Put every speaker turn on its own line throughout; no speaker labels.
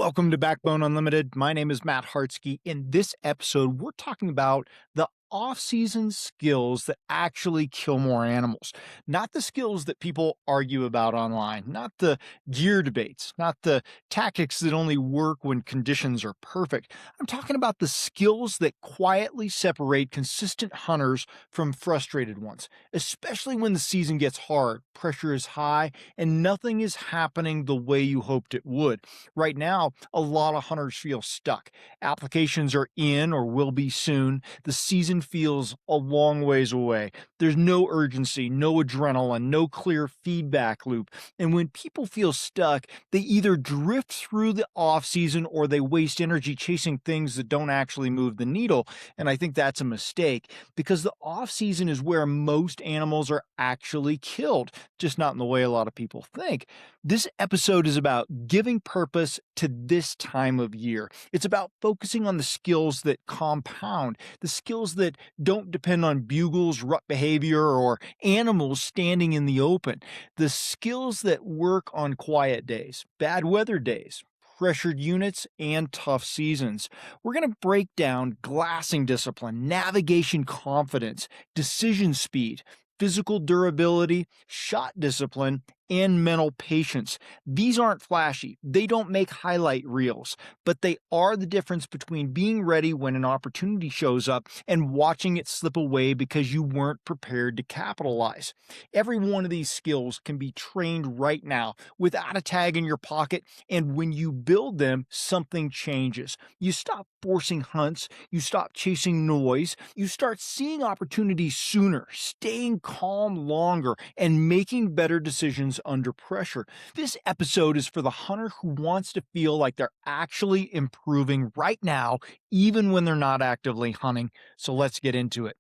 Welcome to Backbone Unlimited. My name is Matt Hartsky. In this episode, we're talking about the off-season skills that actually kill more animals. Not the skills that people argue about online, not the gear debates, not the tactics that only work when conditions are perfect. I'm talking about the skills that quietly separate consistent hunters from frustrated ones, especially when the season gets hard, pressure is high, and nothing is happening the way you hoped it would. Right now, a lot of hunters feel stuck. Applications are in or will be soon. The season feels a long ways away. There's no urgency, no adrenaline, no clear feedback loop. And when people feel stuck, they either drift through the off season or they waste energy chasing things that don't actually move the needle. And I think that's a mistake because the off season is where most animals are actually killed, just not in the way a lot of people think. This episode is about giving purpose to this time of year. It's about focusing on the skills that compound, the skills that don't depend on bugles, rut behavior, or animals standing in the open, the skills that work on quiet days, bad weather days, pressured units, and tough seasons. We're going to break down glassing discipline, navigation confidence, decision speed, physical durability, shot discipline, and mental patience. These aren't flashy. They don't make highlight reels, but they are the difference between being ready when an opportunity shows up and watching it slip away because you weren't prepared to capitalize. Every one of these skills can be trained right now without a tag in your pocket, and when you build them, something changes. You stop forcing hunts, you stop chasing noise, you start seeing opportunities sooner, staying calm longer, and making better decisions under pressure. This episode is for the hunter who wants to feel like they're actually improving right now, even when they're not actively hunting. So let's get into it.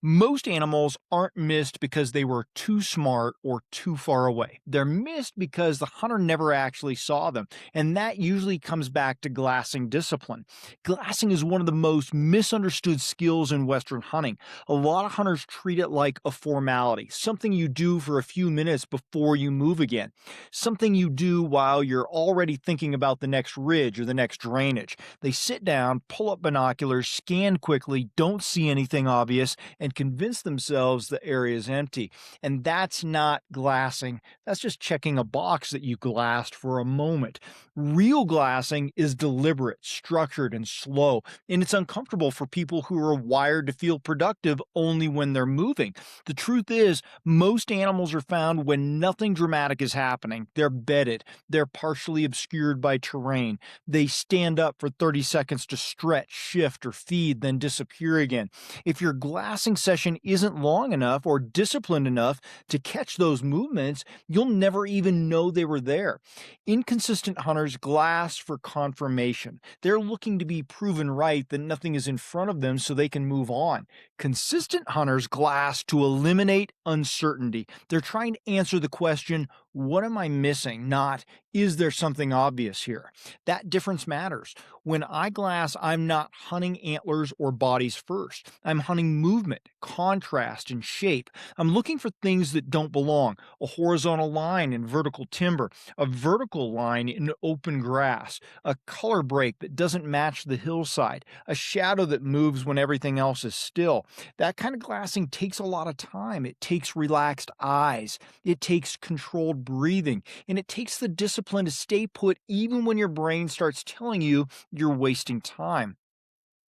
Most animals aren't missed because they were too smart or too far away. They're missed because the hunter never actually saw them, and that usually comes back to glassing discipline. Glassing is one of the most misunderstood skills in Western hunting. A lot of hunters treat it like a formality, something you do for a few minutes before you move again, something you do while you're already thinking about the next ridge or the next drainage. They sit down, pull up binoculars, scan quickly, don't see anything obvious, and convince themselves the area is empty. And that's not glassing. That's just checking a box that you glassed for a moment. Real glassing is deliberate, structured, and slow. And it's uncomfortable for people who are wired to feel productive only when they're moving. The truth is, most animals are found when nothing dramatic is happening. They're bedded. They're partially obscured by terrain. They stand up for 30 seconds to stretch, shift, or feed, then disappear again. If your glassing session isn't long enough or disciplined enough to catch those movements, you'll never even know they were there. Inconsistent hunters glass for confirmation. They're looking to be proven right that nothing is in front of them so they can move on. Consistent hunters glass to eliminate uncertainty. They're trying to answer the question, what am I missing? Not, is there something obvious here? That difference matters. When I glass, I'm not hunting antlers or bodies first. I'm hunting movement, contrast, and shape. I'm looking for things that don't belong. A horizontal line in vertical timber, a vertical line in open grass, a color break that doesn't match the hillside, a shadow that moves when everything else is still. That kind of glassing takes a lot of time. It takes relaxed eyes. It takes controlled breathing. And it takes the discipline to stay put even when your brain starts telling you you're wasting time.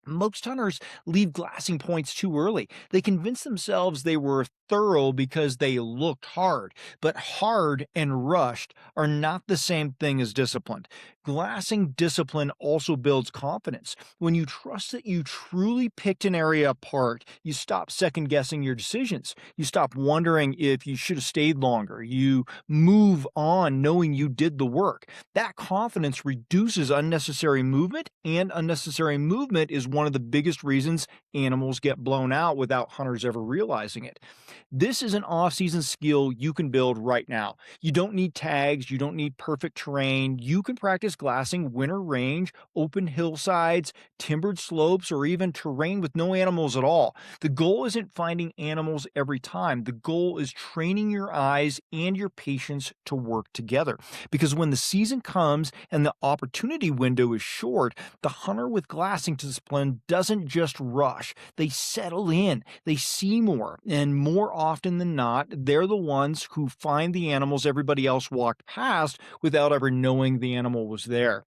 Most hunters leave glassing points too early. They convince themselves they were thorough because they looked hard, but hard and rushed are not the same thing as disciplined. Glassing discipline also builds confidence. When you trust that you truly picked an area apart, you stop second guessing your decisions. You stop wondering if you should have stayed longer. You move on knowing you did the work. That confidence reduces unnecessary movement, and unnecessary movement is one of the biggest reasons animals get blown out without hunters ever realizing it. This is an off-season skill you can build right now. You don't need tags, you don't need perfect terrain. You can practice glassing winter range, open hillsides, timbered slopes, or even terrain with no animals at all. The goal isn't finding animals every time. The goal is training your eyes and your patience to work together. Because when the season comes and the opportunity window is short, the hunter with glassing discipline doesn't just rush. They settle in, they see more, and more often than not, they're the ones who find the animals everybody else walked past without ever knowing the animal was there.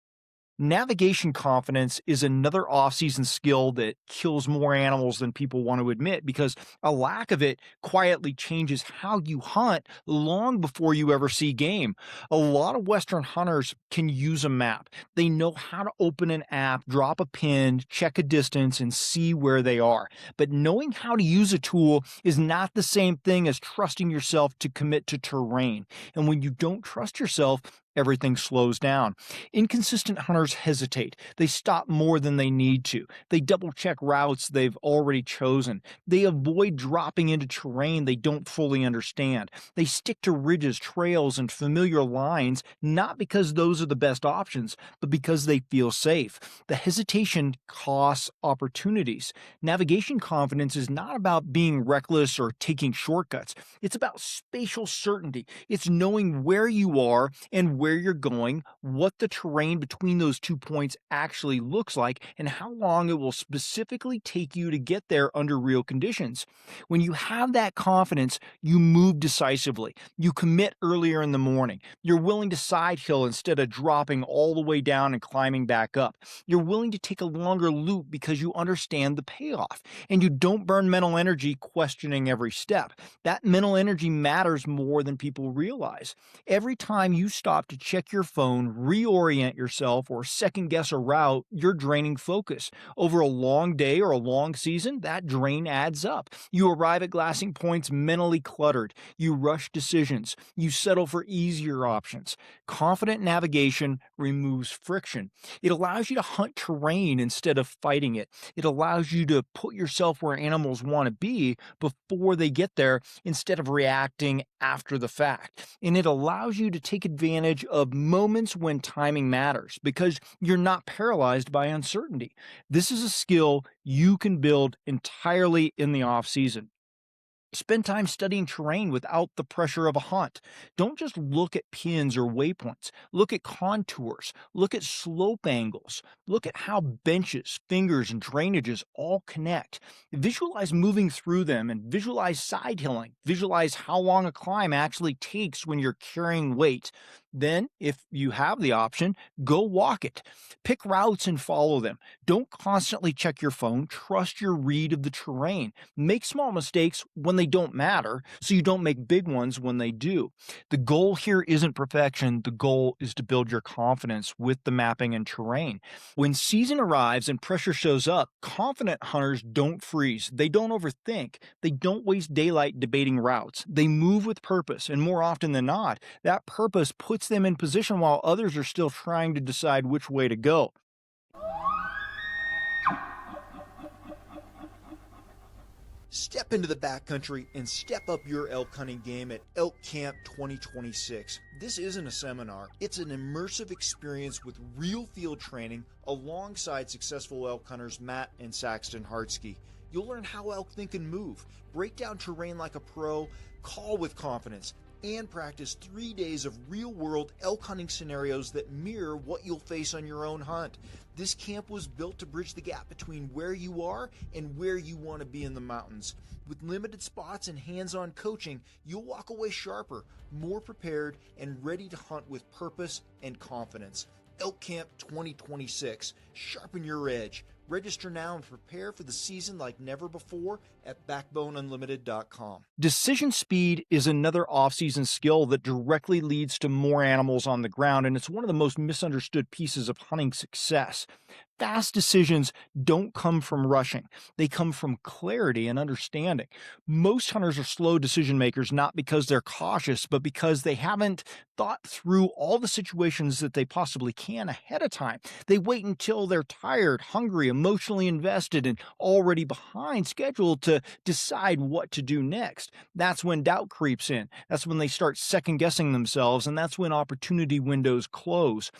Navigation confidence is another off-season skill that kills more animals than people want to admit because a lack of it quietly changes how you hunt long before you ever see game. A lot of Western hunters can use a map. They know how to open an app, drop a pin, check a distance, and see where they are. But knowing how to use a tool is not the same thing as trusting yourself to commit to terrain. And when you don't trust yourself, everything slows down. Inconsistent hunters hesitate. They stop more than they need to. They double check routes they've already chosen. They avoid dropping into terrain they don't fully understand. They stick to ridges, trails, and familiar lines, not because those are the best options, but because they feel safe. The hesitation costs opportunities. Navigation confidence is not about being reckless or taking shortcuts. It's about spatial certainty. It's knowing where you are and where you're going, what the terrain between those 2 points actually looks like, and how long it will specifically take you to get there under real conditions. When you have that confidence, you move decisively. You commit earlier in the morning. You're willing to side hill instead of dropping all the way down and climbing back up. You're willing to take a longer loop because you understand the payoff, and you don't burn mental energy questioning every step. That mental energy matters more than people realize. Every time you stop to check your phone, reorient yourself, or second guess a route, you're draining focus. Over a long day or a long season, that drain adds up. You arrive at glassing points mentally cluttered. You rush decisions. You settle for easier options. Confident navigation removes friction. It allows you to hunt terrain instead of fighting it. It allows you to put yourself where animals want to be before they get there instead of reacting after the fact. And it allows you to take advantage of moments when timing matters because you're not paralyzed by uncertainty. This is a skill you can build entirely in the off season. Spend time studying terrain without the pressure of a hunt. Don't just look at pins or waypoints. Look at contours. Look at slope angles. Look at how benches, fingers, and drainages all connect. Visualize moving through them and visualize side hilling. Visualize how long a climb actually takes when you're carrying weight. Then, if you have the option, go walk it. Pick routes and follow them. Don't constantly check your phone. Trust your read of the terrain. Make small mistakes when they don't matter, so you don't make big ones when they do. The goal here isn't perfection. The goal is to build your confidence with the mapping and terrain. When season arrives and pressure shows up, confident hunters don't freeze. They don't overthink. They don't waste daylight debating routes. They move with purpose, and more often than not, that purpose puts them in position while others are still trying to decide which way to go. Step into the backcountry and step up your elk hunting game at Elk Camp 2026. This isn't a seminar, it's an immersive experience with real field training alongside successful elk hunters Matt and Saxton Hartsky. You'll learn how elk think and move, break down terrain like a pro, call with confidence, and practice 3 days of real-world elk hunting scenarios that mirror what you'll face on your own hunt. This camp was built to bridge the gap between where you are and where you want to be in the mountains. With limited spots and hands-on coaching, you'll walk away sharper, more prepared, and ready to hunt with purpose and confidence. Elk Camp 2026. Sharpen your edge. Register now and prepare for the season like never before at backboneunlimited.com. Decision speed is another off-season skill that directly leads to more animals on the ground, and it's one of the most misunderstood pieces of hunting success. Fast decisions don't come from rushing. They come from clarity and understanding. Most hunters are slow decision makers not because they're cautious, but because they haven't thought through all the situations that they possibly can ahead of time. They wait until they're tired, hungry, emotionally invested, and already behind schedule to decide what to do next. That's when doubt creeps in. That's when they start second guessing themselves, and that's when opportunity windows close.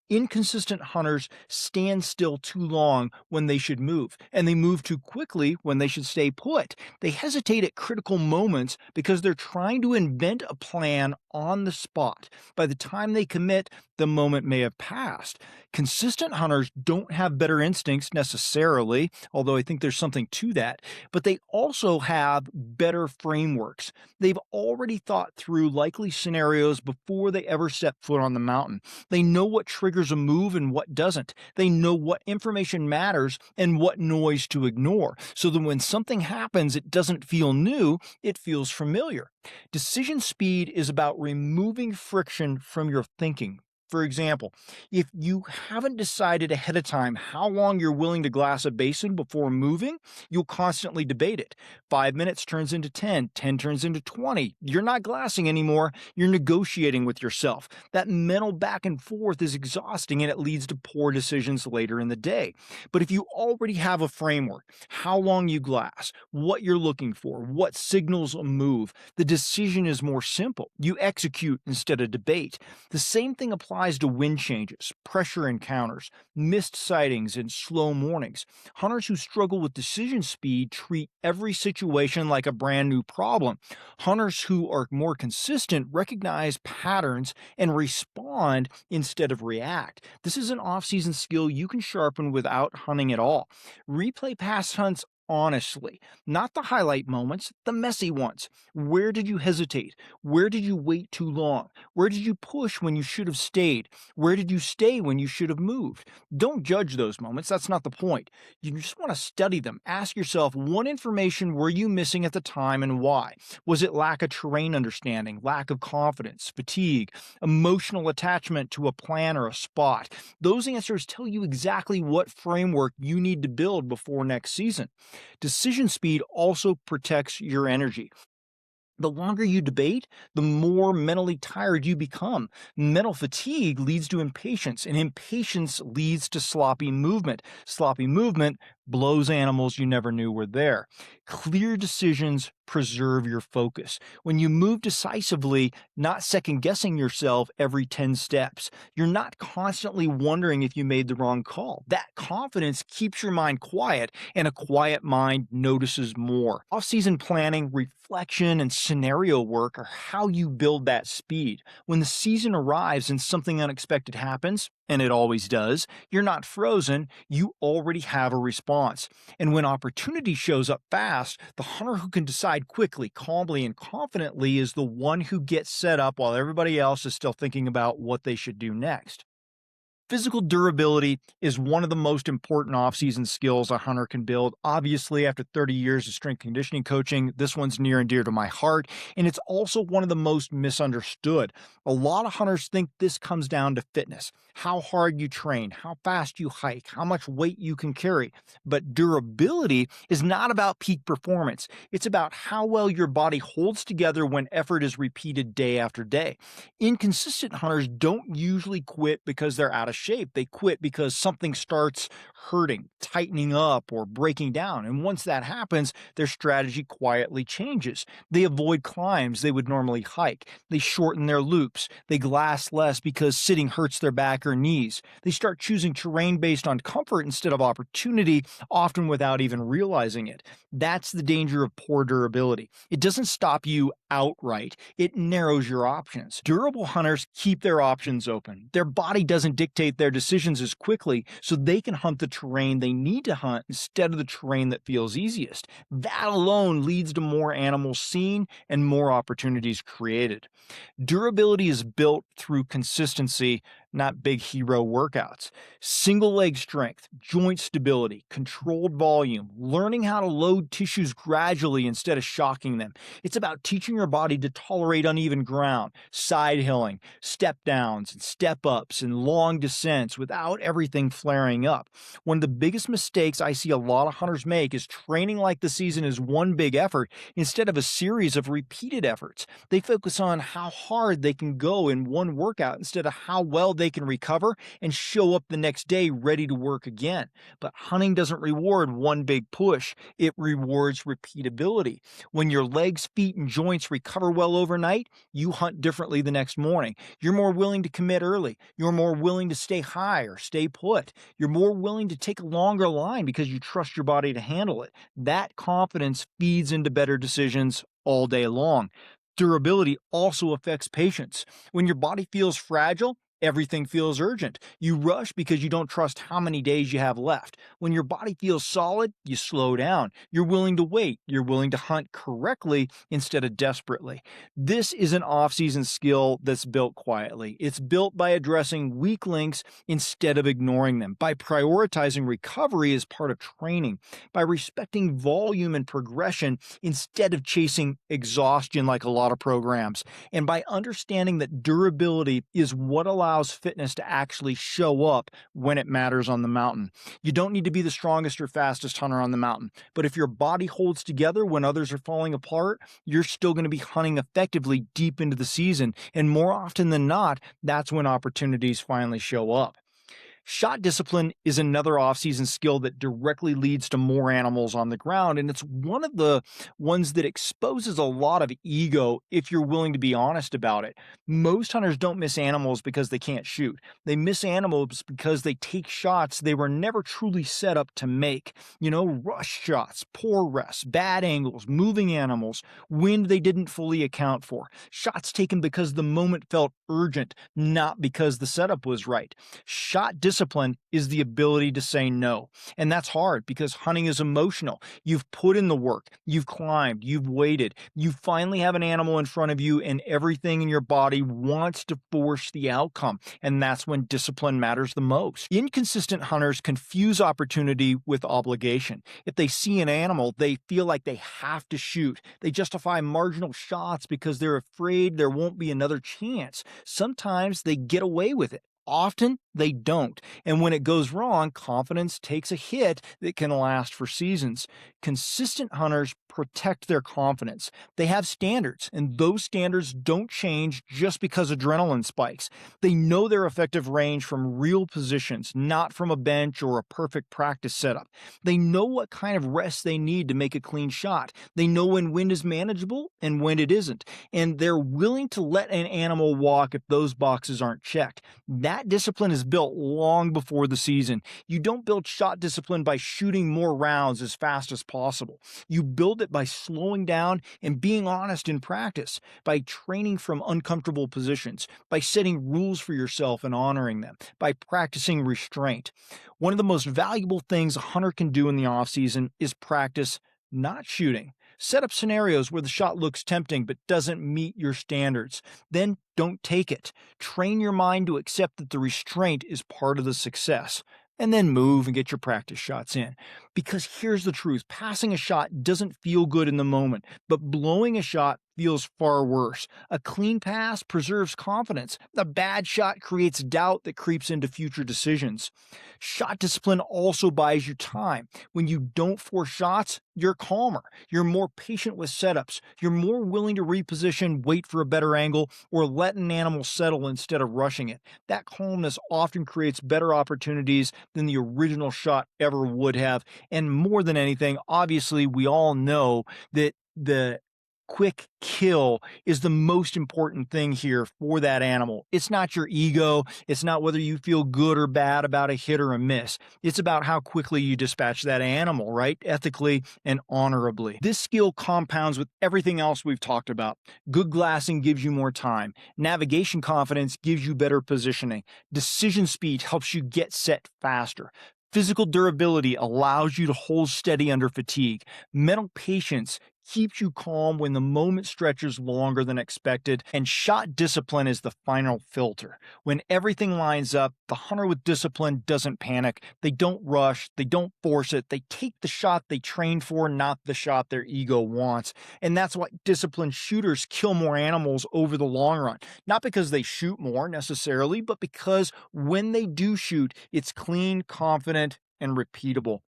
Inconsistent hunters stand still too long when they should move, and they move too quickly when they should stay put. They hesitate at critical moments because they're trying to invent a plan on the spot. By the time they commit, the moment may have passed. Consistent hunters don't have better instincts necessarily, although I think there's something to that, but they also have better frameworks. They've already thought through likely scenarios before they ever step foot on the mountain. They know what triggers a move and what doesn't. They know what information matters and what noise to ignore, so that when something happens, it doesn't feel new, it feels familiar. Decision speed is about removing friction from your thinking. For example, if you haven't decided ahead of time how long you're willing to glass a basin before moving, you'll constantly debate it. 5 minutes turns into 10, 10 turns into 20. You're not glassing anymore, you're negotiating with yourself. That mental back and forth is exhausting and it leads to poor decisions later in the day. But if you already have a framework, how long you glass, what you're looking for, what signals a move, the decision is more simple. You execute instead of debate. The same thing applies to wind changes, pressure encounters, missed sightings, and slow mornings. Hunters who struggle with decision speed treat every situation like a brand new problem. Hunters who are more consistent recognize patterns and respond instead of react. This is an off-season skill you can sharpen without hunting at all. Replay past hunts honestly, not the highlight moments, the messy ones. Where did you hesitate? Where did you wait too long? Where did you push when you should have stayed? Where did you stay when you should have moved? Don't judge those moments. That's not the point. You just want to study them. Ask yourself, what information were you missing at the time and why? Was it lack of terrain understanding, lack of confidence, fatigue, emotional attachment to a plan or a spot? Those answers tell you exactly what framework you need to build before next season. Decision speed also protects your energy. The longer you debate, the more mentally tired you become. Mental fatigue leads to impatience, and impatience leads to sloppy movement. Sloppy movement blows animals you never knew were there. Clear decisions preserve your focus. When you move decisively, not second guessing yourself every 10 steps, you're not constantly wondering if you made the wrong call. That confidence keeps your mind quiet, and a quiet mind notices more. Off-season planning, reflection, and scenario work are how you build that speed. When the season arrives and something unexpected happens, and it always does, you're not frozen, you already have a response. And when opportunity shows up fast, the hunter who can decide quickly, calmly, and confidently is the one who gets set up while everybody else is still thinking about what they should do next. Physical durability is one of the most important off-season skills a hunter can build. Obviously, after 30 years of strength conditioning coaching, this one's near and dear to my heart, and it's also one of the most misunderstood. A lot of hunters think this comes down to fitness, how hard you train, how fast you hike, how much weight you can carry. But durability is not about peak performance. It's about how well your body holds together when effort is repeated day after day. Inconsistent hunters don't usually quit because they're out of shape. They quit because something starts hurting, tightening up, or breaking down. And once that happens, their strategy quietly changes. They avoid climbs they would normally hike. They shorten their loops. They glass less because sitting hurts their back or knees. They start choosing terrain based on comfort instead of opportunity, often without even realizing it. That's the danger of poor durability. It doesn't stop you outright. It narrows your options. Durable hunters keep their options open. Their body doesn't dictate their decisions as quickly, so they can hunt the terrain they need to hunt instead of the terrain that feels easiest. That alone leads to more animals seen and more opportunities created. Durability is built through consistency, not big hero workouts. Single leg strength, joint stability, controlled volume, learning how to load tissues gradually instead of shocking them. It's about teaching your body to tolerate uneven ground, side hilling, step downs, and step ups, and long descents without everything flaring up. One of the biggest mistakes I see a lot of hunters make is training like the season is one big effort instead of a series of repeated efforts. They focus on how hard they can go in one workout instead of how well they can recover and show up the next day ready to work again. But hunting doesn't reward one big push, it rewards repeatability. When your legs, feet, and joints recover well overnight, you hunt differently the next morning. You're more willing to commit early. You're more willing to stay high or stay put. You're more willing to take a longer line because you trust your body to handle it. That confidence feeds into better decisions all day long. Durability also affects patience. When your body feels fragile, everything feels urgent. You rush because you don't trust how many days you have left. When your body feels solid, you slow down. You're willing to wait. You're willing to hunt correctly instead of desperately. This is an off-season skill that's built quietly. It's built by addressing weak links instead of ignoring them, by prioritizing recovery as part of training, by respecting volume and progression instead of chasing exhaustion like a lot of programs, and by understanding that durability is what allows fitness to actually show up when it matters on the mountain. You don't need to be the strongest or fastest hunter on the mountain, but if your body holds together when others are falling apart, you're still going to be hunting effectively deep into the season, and more often than not, that's when opportunities finally show up. Shot discipline is another off-season skill that directly leads to more animals on the ground, and it's one of the ones that exposes a lot of ego if you're willing to be honest about it. Most hunters don't miss animals because they can't shoot. They miss animals because they take shots they were never truly set up to make. Rush shots, poor rests, bad angles, moving animals, wind they didn't fully account for. Shots taken because the moment felt urgent, not because the setup was right. Shot discipline is the ability to say no. And that's hard because hunting is emotional. You've put in the work, you've climbed, you've waited, you finally have an animal in front of you, and everything in your body wants to force the outcome. And that's when discipline matters the most. Inconsistent hunters confuse opportunity with obligation. If they see an animal, they feel like they have to shoot. They justify marginal shots because they're afraid there won't be another chance. Sometimes they get away with it. Often they don't. And when it goes wrong, confidence takes a hit that can last for seasons. Consistent hunters protect their confidence. They have standards, and those standards don't change just because adrenaline spikes. They know their effective range from real positions, not from a bench or a perfect practice setup. They know what kind of rest they need to make a clean shot. They know when wind is manageable and when it isn't. And they're willing to let an animal walk if those boxes aren't checked. That discipline is built long before the season. You don't build shot discipline by shooting more rounds as fast as possible. You build it by slowing down and being honest in practice, by training from uncomfortable positions, by setting rules for yourself and honoring them, by practicing restraint. One of the most valuable things a hunter can do in the off-season is practice not shooting. Set up scenarios where the shot looks tempting but doesn't meet your standards. Then don't take it. Train your mind to accept that the restraint is part of the success. And then move and get your practice shots in. Because here's the truth, passing a shot doesn't feel good in the moment, but blowing a shot feels far worse. A clean pass preserves confidence. A bad shot creates doubt that creeps into future decisions. Shot discipline also buys you time. When you don't force shots, you're calmer. You're more patient with setups. You're more willing to reposition, wait for a better angle, or let an animal settle instead of rushing it. That calmness often creates better opportunities than the original shot ever would have. And more than anything, obviously, we all know that the quick kill is the most important thing here for that animal. It's not your ego. It's not whether you feel good or bad about a hit or a miss. It's about how quickly you dispatch that animal, right? Ethically and honorably. This skill compounds with everything else we've talked about. Good glassing gives you more time. Navigation confidence gives you better positioning. Decision speed helps you get set faster. Physical durability allows you to hold steady under fatigue. Mental patience keeps you calm when the moment stretches longer than expected, and shot discipline is the final filter. When everything lines up, the hunter with discipline doesn't panic. They don't rush, they don't force it. They take the shot they trained for, not the shot their ego wants. And that's why disciplined shooters kill more animals over the long run. Not because they shoot more necessarily, but because when they do shoot, it's clean, confident, and repeatable.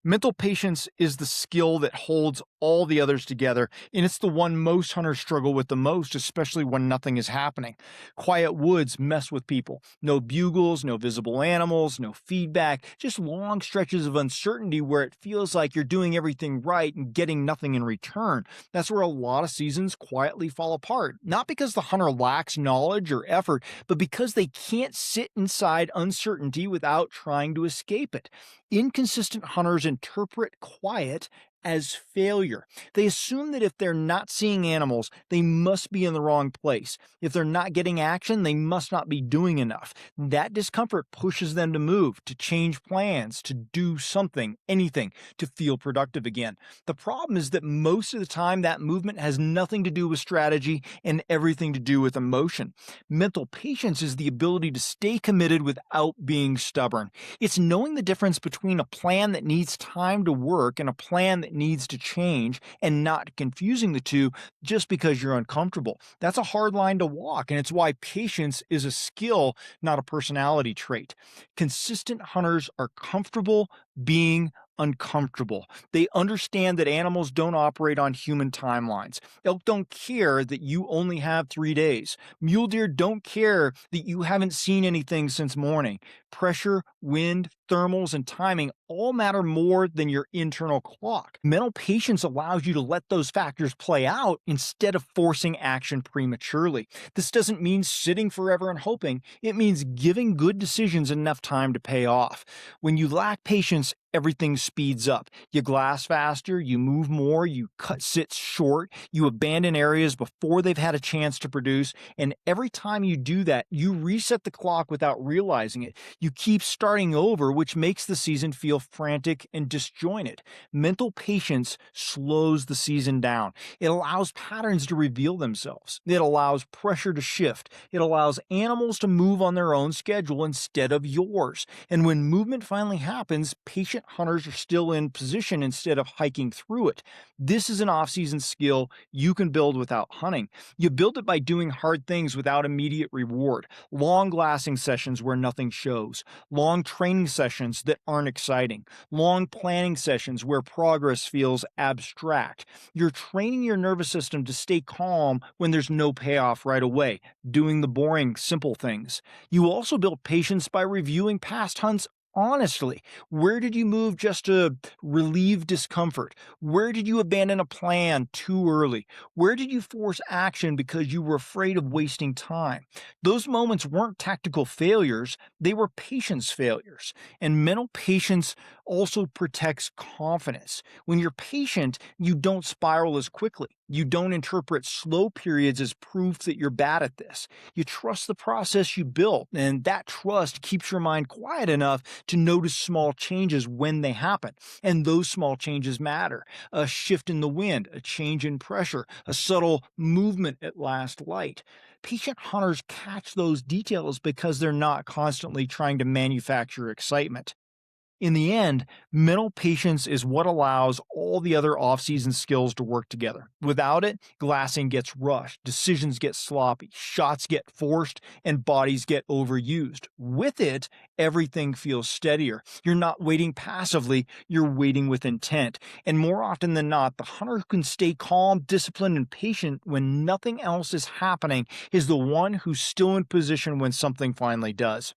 Mental patience is the skill that holds all the others together, and it's the one most hunters struggle with the most, especially when nothing is happening. Quiet woods mess with people. No bugles, no visible animals, no feedback, just long stretches of uncertainty where it feels like you're doing everything right and getting nothing in return. That's where a lot of seasons quietly fall apart. Not because the hunter lacks knowledge or effort, but because they can't sit inside uncertainty without trying to escape it. Inconsistent hunters interpret quiet as failure. They assume that if they're not seeing animals, they must be in the wrong place. If they're not getting action, they must not be doing enough. That discomfort pushes them to move, to change plans, to do something, anything, to feel productive again. The problem is that most of the time that movement has nothing to do with strategy and everything to do with emotion. Mental patience is the ability to stay committed without being stubborn. It's knowing the difference between a plan that needs time to work and a plan that needs to change, and not confusing the two just because you're uncomfortable. That's a hard line to walk, and it's why patience is a skill, not a personality trait. Consistent hunters are comfortable being uncomfortable. They understand that animals don't operate on human timelines. Elk don't care that you only have 3 days. Mule deer don't care that you haven't seen anything since morning. Pressure, wind, thermals, and timing all matter more than your internal clock. Mental patience allows you to let those factors play out instead of forcing action prematurely. This doesn't mean sitting forever and hoping, it means giving good decisions enough time to pay off. When you lack patience, everything speeds up. You glass faster, you move more, you cut sits short, you abandon areas before they've had a chance to produce, and every time you do that, you reset the clock without realizing it. You keep starting over, which makes the season feel frantic and disjointed. Mental patience slows the season down. It allows patterns to reveal themselves. It allows pressure to shift. It allows animals to move on their own schedule instead of yours. And when movement finally happens, patient hunters are still in position instead of hiking through it. This is an off-season skill you can build without hunting. You build it by doing hard things without immediate reward. Long glassing sessions where nothing shows. Long training sessions that aren't exciting. Long planning sessions where progress feels abstract. You're training your nervous system to stay calm when there's no payoff right away, doing the boring, simple things. You also build patience by reviewing past hunts honestly. Where did you move just to relieve discomfort? Where did you abandon a plan too early? Where did you force action because you were afraid of wasting time? Those moments weren't tactical failures, they were patience failures. And mental patience also protects confidence. When you're patient, you don't spiral as quickly. You don't interpret slow periods as proof that you're bad at this. You trust the process you built, and that trust keeps your mind quiet enough to notice small changes when they happen. And those small changes matter. A shift in the wind, a change in pressure, a subtle movement at last light. Patient hunters catch those details because they're not constantly trying to manufacture excitement. In the end, mental patience is what allows all the other off-season skills to work together. Without it, glassing gets rushed, decisions get sloppy, shots get forced, and bodies get overused. With it, everything feels steadier. You're not waiting passively, you're waiting with intent. And more often than not, the hunter who can stay calm, disciplined, and patient when nothing else is happening is the one who's still in position when something finally does.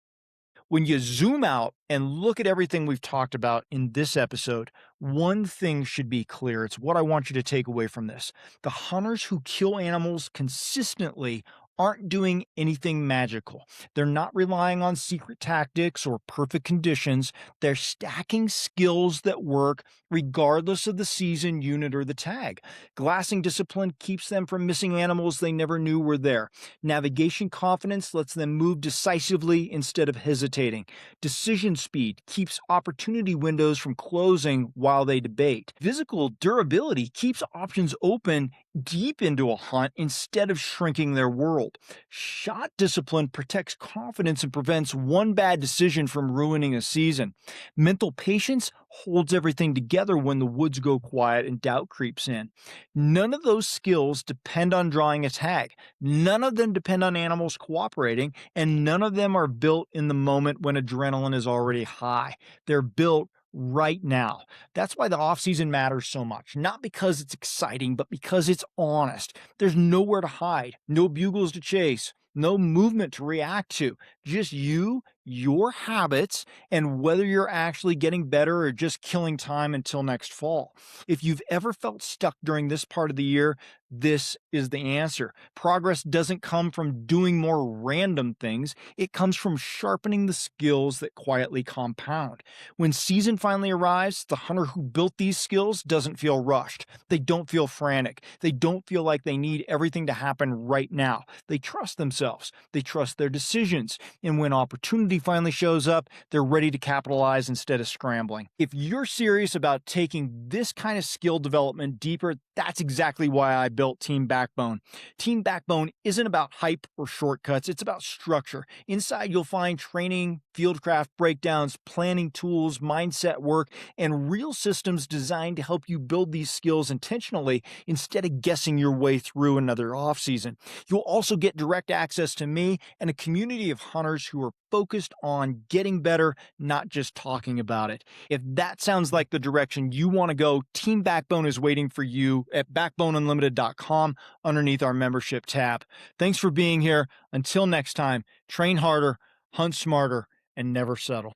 When you zoom out and look at everything we've talked about in this episode, one thing should be clear. It's what I want you to take away from this. The hunters who kill animals consistently aren't doing anything magical. They're not relying on secret tactics or perfect conditions. They're stacking skills that work regardless of the season, unit, or the tag. Glassing discipline keeps them from missing animals they never knew were there. Navigation confidence lets them move decisively instead of hesitating. Decision speed keeps opportunity windows from closing while they debate. Physical durability keeps options open deep into a hunt instead of shrinking their world. Shot discipline protects confidence and prevents one bad decision from ruining a season. Mental patience holds everything together when the woods go quiet and doubt creeps in. None of those skills depend on drawing a tag. None of them depend on animals cooperating, and none of them are built in the moment when adrenaline is already high. They're built right now. That's why the off-season matters so much. Not because it's exciting, but because it's honest. There's nowhere to hide, no bugles to chase, no movement to react to. Just you, your habits, and whether you're actually getting better or just killing time until next fall. If you've ever felt stuck during this part of the year, this is the answer. Progress doesn't come from doing more random things. It comes from sharpening the skills that quietly compound. When season finally arrives, the hunter who built these skills doesn't feel rushed. They don't feel frantic. They don't feel like they need everything to happen right now. They trust themselves. They trust their decisions. And when opportunity finally shows up, they're ready to capitalize instead of scrambling. If you're serious about taking this kind of skill development deeper, that's exactly why I built Team Backbone. Team Backbone isn't about hype or shortcuts, it's about structure. Inside, you'll find training, fieldcraft breakdowns, planning tools, mindset work, and real systems designed to help you build these skills intentionally instead of guessing your way through another offseason. You'll also get direct access to me and a community of hunters who are focused on getting better, not just talking about it. If that sounds like the direction you want to go, Team Backbone is waiting for you at backboneunlimited.com underneath our membership tab. Thanks for being here. Until next time, train harder, hunt smarter, and never settle.